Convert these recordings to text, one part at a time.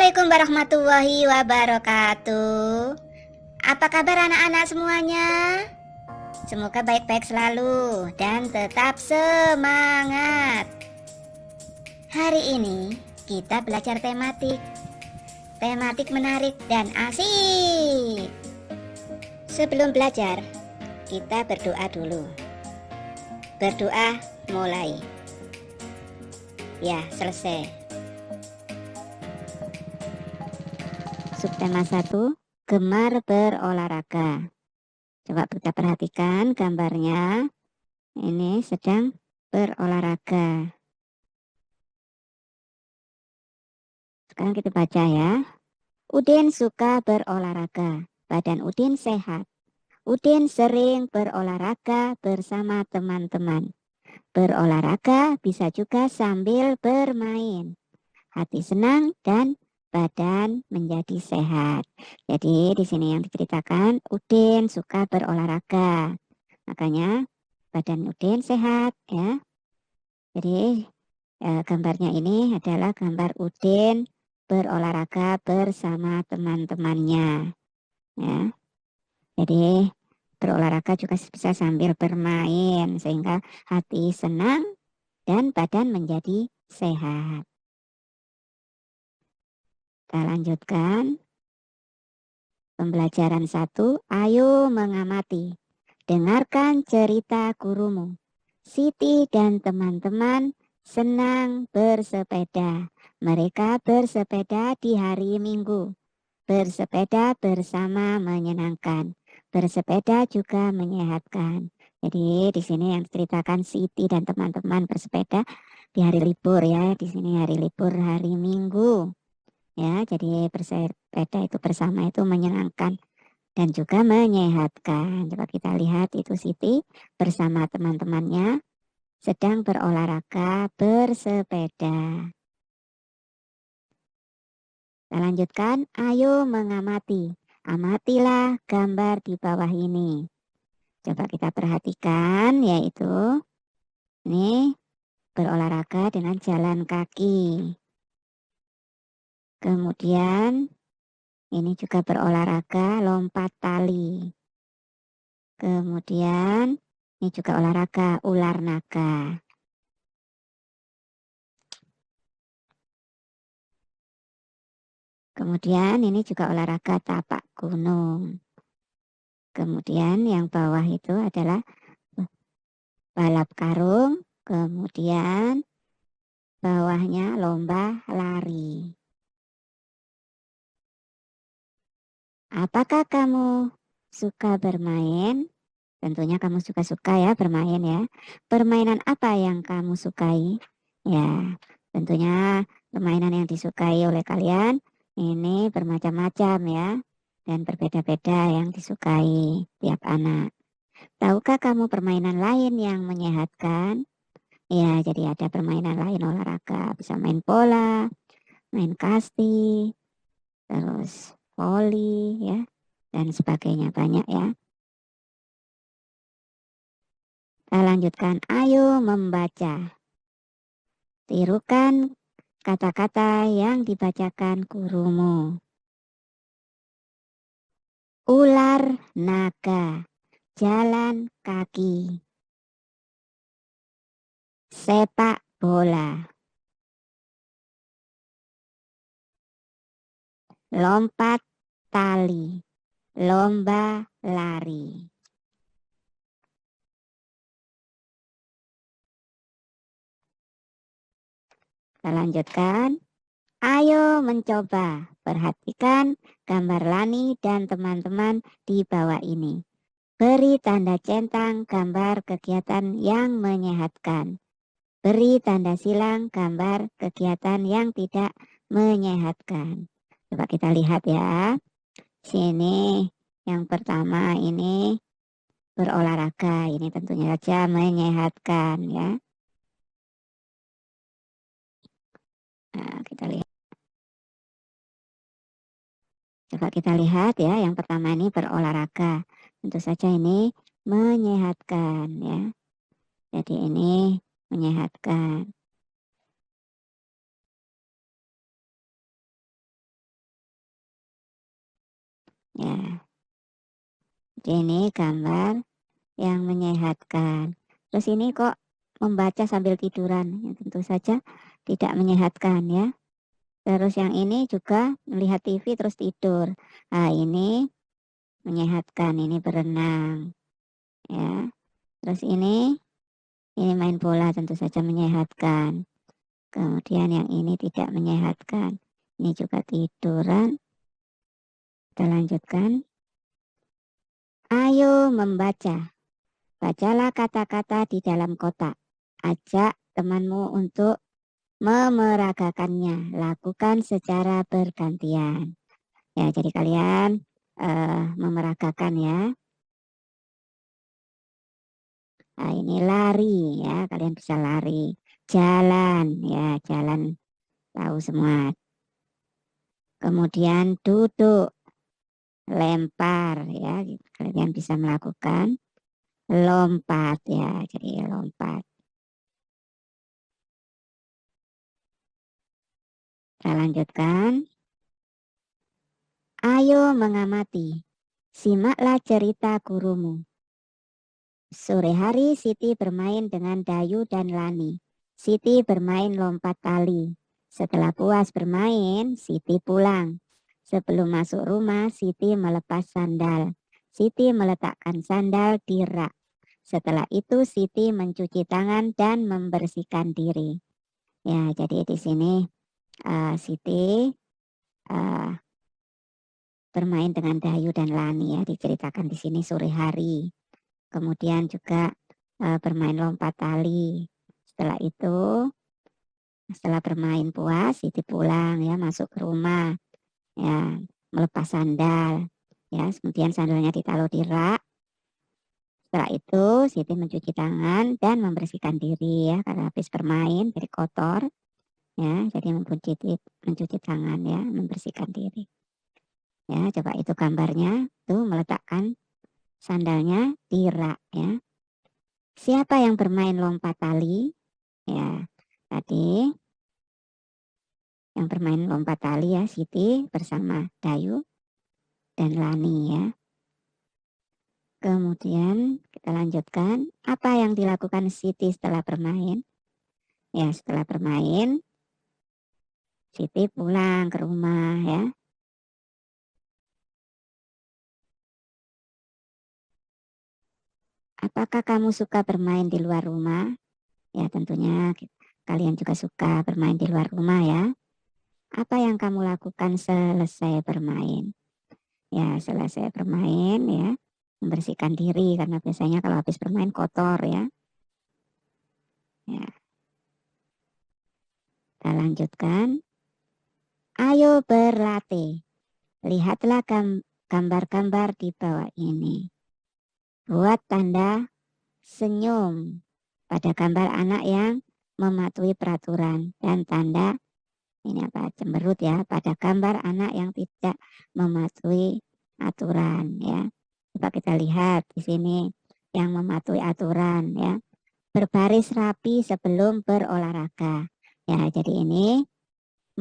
Assalamualaikum warahmatullahi wabarakatuh. Apa kabar anak-anak semuanya? Semoga baik-baik selalu dan tetap semangat. Hari ini kita belajar tematik. Tematik menarik dan asik. Sebelum belajar, kita berdoa dulu. Berdoa mulai. Ya, selesai. Subtema 1, gemar berolahraga. Coba kita perhatikan gambarnya. Ini sedang berolahraga. Sekarang kita baca ya. Udin suka berolahraga. Badan Udin sehat. Udin sering berolahraga bersama teman-teman. Berolahraga bisa juga sambil bermain. Hati senang dan badan menjadi sehat. Jadi di sini yang diceritakan Udin suka berolahraga. Makanya badan Udin sehat ya. Jadi gambarnya ini adalah gambar Udin berolahraga bersama teman-temannya. Ya. Jadi berolahraga juga bisa sambil bermain sehingga hati senang dan badan menjadi sehat. Kita lanjutkan. Pembelajaran 1, ayo mengamati. Dengarkan cerita gurumu. Siti dan teman-teman senang bersepeda. Mereka bersepeda di hari Minggu. Bersepeda bersama menyenangkan. Bersepeda juga menyehatkan. Jadi di sini yang diceritakan Siti dan teman-teman bersepeda di hari libur ya. Di sini hari libur hari Minggu. Ya, jadi bersepeda itu bersama itu menyenangkan dan juga menyehatkan. Coba kita lihat itu Siti bersama teman-temannya sedang berolahraga bersepeda. Kita lanjutkan, ayo mengamati. Amatilah gambar di bawah ini. Coba kita perhatikan yaitu ini berolahraga dengan jalan kaki. Kemudian ini juga berolahraga lompat tali. Kemudian ini juga olahraga ular naga. Kemudian ini juga olahraga tapak gunung. Kemudian yang bawah itu adalah balap karung. Kemudian bawahnya lomba lari. Apakah kamu suka bermain? Tentunya kamu suka ya bermain ya. Permainan apa yang kamu sukai? Ya, tentunya permainan yang disukai oleh kalian ini bermacam-macam ya. Dan berbeda-beda yang disukai tiap anak. Tahukah kamu permainan lain yang menyehatkan? Ya, jadi ada permainan lain olahraga. Bisa main bola, main kasti, terus voli ya, dan sebagainya banyak ya. Kita lanjutkan, ayo membaca. Tirukan kata-kata yang dibacakan gurumu. Ular naga, jalan kaki. Sepak bola. Lompat tali. Lomba lari. Kita lanjutkan. Ayo mencoba. Perhatikan gambar Lani dan teman-teman di bawah ini. Beri tanda centang gambar kegiatan yang menyehatkan. Beri tanda silang gambar kegiatan yang tidak menyehatkan. Coba kita lihat ya. Sini yang pertama ini berolahraga. Ini tentunya saja menyehatkan ya. Nah, kita lihat. Coba kita lihat ya, yang pertama ini berolahraga. Tentu saja ini menyehatkan ya. Jadi ini menyehatkan. Ya, ini gambar yang menyehatkan. Terus ini kok membaca sambil tiduran, ya, tentu saja tidak menyehatkan ya. Terus yang ini juga melihat TV terus tidur. Nah, ini menyehatkan, ini berenang ya. Terus ini main bola, tentu saja menyehatkan. Kemudian yang ini tidak menyehatkan. Ini juga tiduran. Kita lanjutkan. Ayo membaca. Bacalah kata-kata di dalam kotak. Ajak temanmu untuk memeragakannya. Lakukan secara bergantian. Ya, jadi kalian memeragakan ya. Nah, ini lari ya, kalian bisa lari. Jalan ya, jalan tahu semua. Kemudian duduk, lempar ya, kalian bisa melakukan. Lompat ya, jadi lompat. Kita lanjutkan. Ayo mengamati. Simaklah cerita gurumu. Sore hari Siti bermain dengan Dayu dan Lani. Siti bermain lompat tali. Setelah puas bermain, Siti pulang. Sebelum masuk rumah, Siti melepas sandal. Siti meletakkan sandal di rak. Setelah itu Siti mencuci tangan dan membersihkan diri. Ya, jadi di sini Siti bermain dengan Dayu dan Lani ya, diceritakan di sini sore hari. Kemudian juga bermain lompat tali. Setelah itu, setelah bermain puas, Siti pulang ya, masuk ke rumah ya, melepas sandal ya, kemudian sandalnya ditaruh di rak. Setelah itu Siti mencuci tangan dan membersihkan diri ya, karena habis bermain jadi kotor ya, jadi mencuci tangan ya, membersihkan diri. Ya, coba itu gambarnya tuh, meletakkan sandalnya di rak ya. Siapa yang bermain lompat tali? Ya, tadi yang bermain lompat tali ya, Siti bersama Dayu dan Lani ya. Kemudian kita lanjutkan, apa yang dilakukan Siti setelah bermain? Ya, setelah bermain, Siti pulang ke rumah ya. Apakah kamu suka bermain di luar rumah? Ya, tentunya kalian juga suka bermain di luar rumah ya. Apa yang kamu lakukan selesai bermain? Ya, selesai bermain ya, membersihkan diri karena biasanya kalau habis bermain kotor ya. Ya, kita lanjutkan. Ayo berlatih. Lihatlah gambar-gambar di bawah ini. Buat tanda senyum pada gambar anak yang mematuhi peraturan dan tanda ini apa, cemberut ya, pada gambar anak yang tidak mematuhi aturan ya. Coba kita lihat di sini yang mematuhi aturan ya. Berbaris rapi sebelum berolahraga. Ya, jadi ini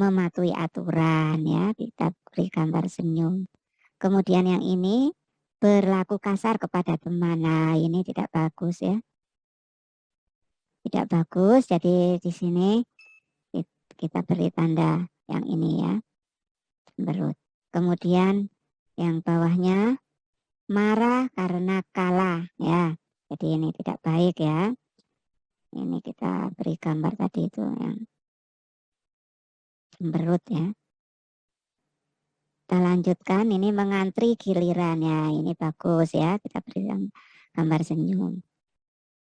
mematuhi aturan ya, kita beri gambar senyum. Kemudian yang ini berlaku kasar kepada teman. Nah, ini tidak bagus ya. Tidak bagus. Jadi di sini kita beri tanda yang ini ya. Cemberut. Kemudian yang bawahnya marah karena kalah ya. Jadi ini tidak baik ya. Ini kita beri gambar tadi itu yang cemberut ya. Kita lanjutkan, ini mengantri giliran ya, ini bagus ya, kita beri gambar senyum.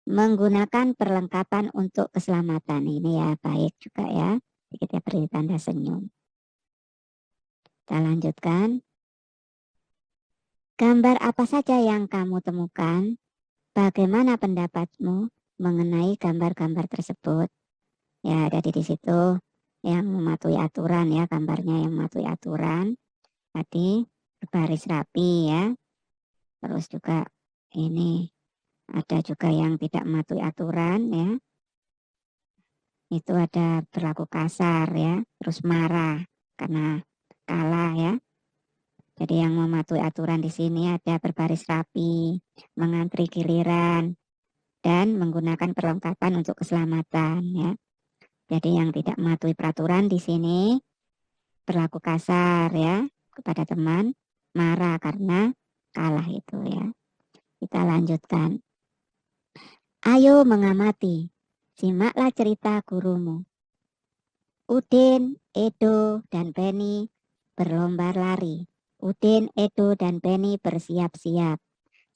Menggunakan perlengkapan untuk keselamatan, ini ya baik juga ya, kita beri tanda senyum. Kita lanjutkan. Gambar apa saja yang kamu temukan? Bagaimana pendapatmu mengenai gambar-gambar tersebut? Ya, ada di situ yang mematuhi aturan ya, gambarnya yang mematuhi aturan. Tadi berbaris rapi ya. Terus juga ini ada juga yang tidak mematuhi aturan ya. Itu ada berlaku kasar ya, terus marah karena kalah ya. Jadi yang mematuhi aturan di sini ada berbaris rapi, mengantri giliran, dan menggunakan perlengkapan untuk keselamatan ya. Jadi yang tidak mematuhi peraturan di sini berlaku kasar ya kepada teman, marah karena kalah itu ya. Kita lanjutkan. Ayo mengamati, simaklah cerita gurumu. Udin, Edo, dan Penny berlomba lari. Udin, Edo, dan Penny bersiap-siap.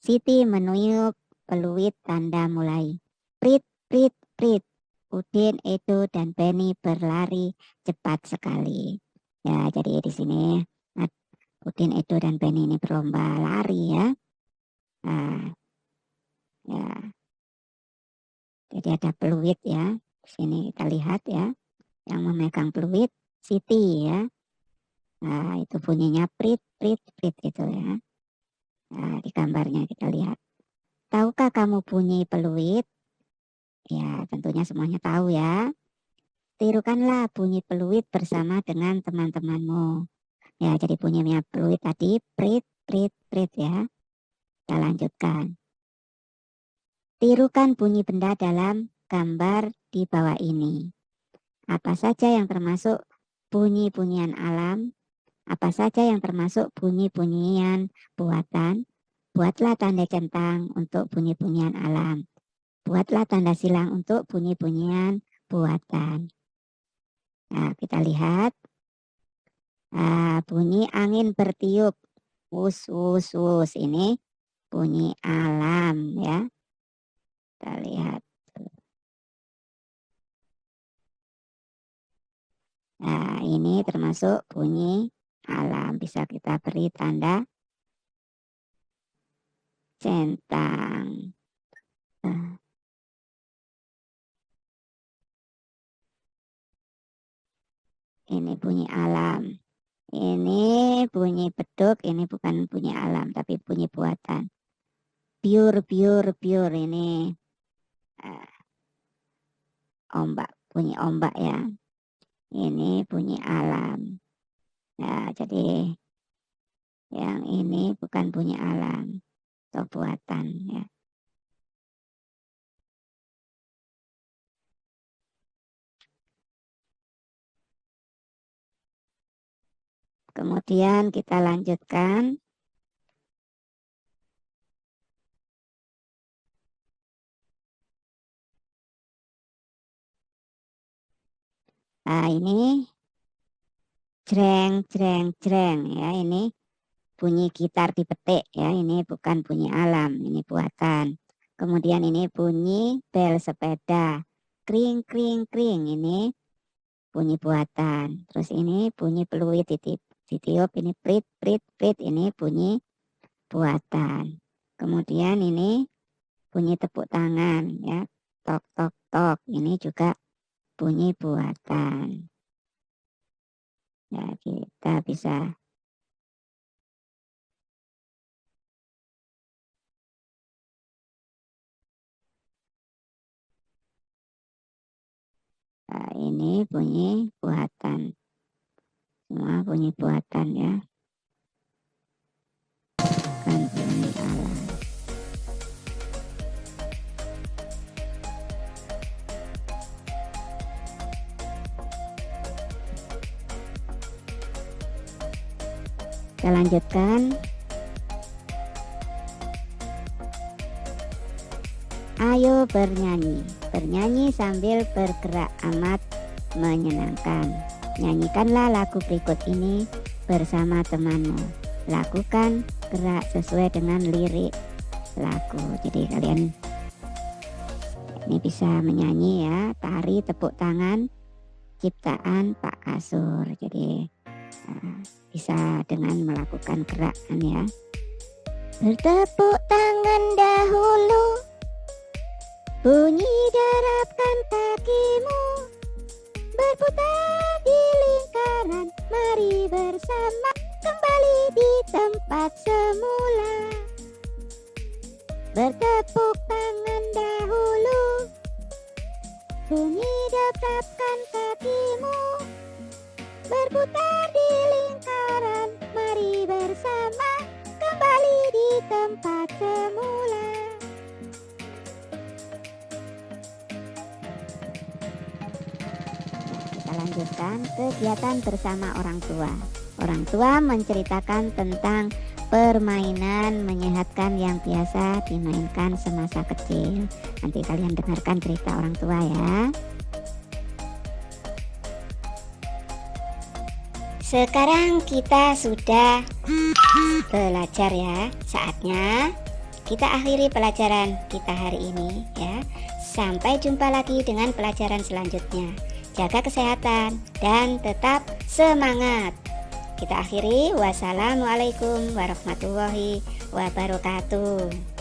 Siti meniup peluit tanda mulai. Prit, prit, prit. Udin, Edo, dan Penny berlari cepat sekali. Ya, jadi di sini Udin, Edo, dan Penny ini berlomba lari ya. Nah, ya. Jadi ada peluit ya. Di sini kita lihat ya. Yang memegang peluit Siti ya. Nah, itu bunyinya prit, prit, prit itu ya. Nah, di gambarnya kita lihat. Tahukah kamu bunyi peluit? Ya, tentunya semuanya tahu ya. Tirukanlah bunyi peluit bersama dengan teman-temanmu. Ya, jadi bunyinya peluit tadi prit, prit, prit ya. Kita lanjutkan. Tirukan bunyi benda dalam gambar di bawah ini. Apa saja yang termasuk bunyi-bunyian alam? Apa saja yang termasuk bunyi-bunyian buatan? Buatlah tanda centang untuk bunyi-bunyian alam. Buatlah tanda silang untuk bunyi-bunyian buatan. Nah, kita lihat. Bunyi angin bertiup. Wus, wus, wus. Ini bunyi alam ya. Kita lihat. Nah, ini termasuk bunyi alam. Bisa kita beri tanda centang. Ini bunyi alam. Ini bunyi beduk. Ini bukan bunyi alam, tapi bunyi buatan. Biur, biur, biur. Ini ombak. Bunyi ombak ya. Ini bunyi alam. Nah, jadi yang ini bukan bunyi alam atau buatan ya. Kemudian kita lanjutkan. Nah, ini jreng, jreng, jreng ya. Ini bunyi gitar dipetik ya. Ini bukan bunyi alam, ini buatan. Kemudian ini bunyi bel sepeda. Kring, kring, kring. Ini bunyi buatan. Terus ini bunyi peluit ditiup. Ini prit, prit, prit. Ini bunyi buatan. Kemudian ini bunyi tepuk tangan ya. Tok, tok, tok. Ini juga bunyi buatan. Ya, kita bisa ini bunyi buatan. Semua bunyi buatan ya. Bukan bunyi alam. Kita lanjutkan. Ayo bernyanyi. Bernyanyi sambil bergerak amat menyenangkan. Nyanyikanlah lagu berikut ini bersama temanmu. Lakukan gerak sesuai dengan lirik lagu. Jadi kalian ini bisa menyanyi ya. Tari tepuk tangan ciptaan Pak Kasur. Jadi bisa dengan melakukan gerakan ya. Bertepuk tangan dahulu, bunyi derapkan kakimu, berputar di lingkaran, mari bersama kembali di tempat semula. Bertepuk tangan dahulu, bunyi derapkan kakimu, berputar di lingkaran, mari bersama menceritakan kegiatan bersama orang tua. Orang tua menceritakan tentang permainan menyehatkan yang biasa dimainkan semasa kecil. Nanti kalian dengarkan cerita orang tua ya. Sekarang kita sudah belajar ya. Saatnya kita akhiri pelajaran kita hari ini ya. Sampai jumpa lagi dengan pelajaran selanjutnya. Jaga kesehatan dan tetap semangat. Kita akhiri. Wassalamualaikum warahmatullahi wabarakatuh.